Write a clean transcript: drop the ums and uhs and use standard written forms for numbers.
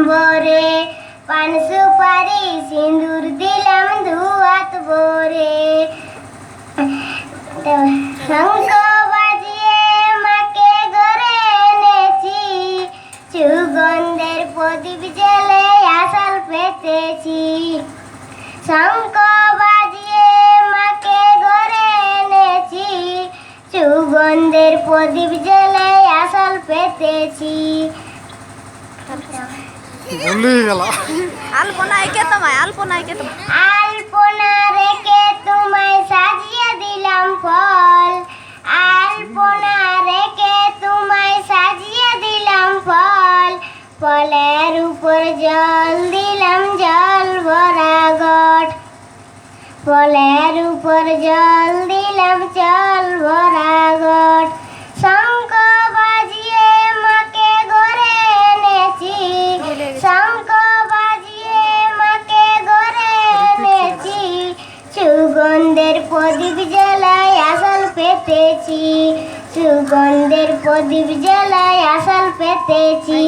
ভরে পান সুপারি সিঁদুর দিলাম ধুয়াত ভরে শঙ্খ বাজিয়ে মাকে ঘরে এনেছি সুগন্ধের প্রদীপ জেলে আসাল পেতেছি শঙ্খ বাজিয়ে মাকে ঘরে এনেছি সুগন্ধের প্রদীপ জেলে আসাল পেতেছি আলপনা রেখে তোমায় সাজিয়ে দিলাম ফল আলপনা রেখে তোমায় সাজিয়ে দিলাম ফল ফলের উপর জল দিলাম জল ভরা ঘট ফলের উপর জল দিলাম জল ভরা ঘট শঙ্খ বাজিয়ে মাকে ঘরে এনেছি শঙ্খ বাজিয়ে মাকে ঘরে এনেছি সুগন্ধের প্রদীপ জ্বালায় আসাল পেতেছি সুগন্ধের প্রদীপ জ্বালায় আসাল পেতেছি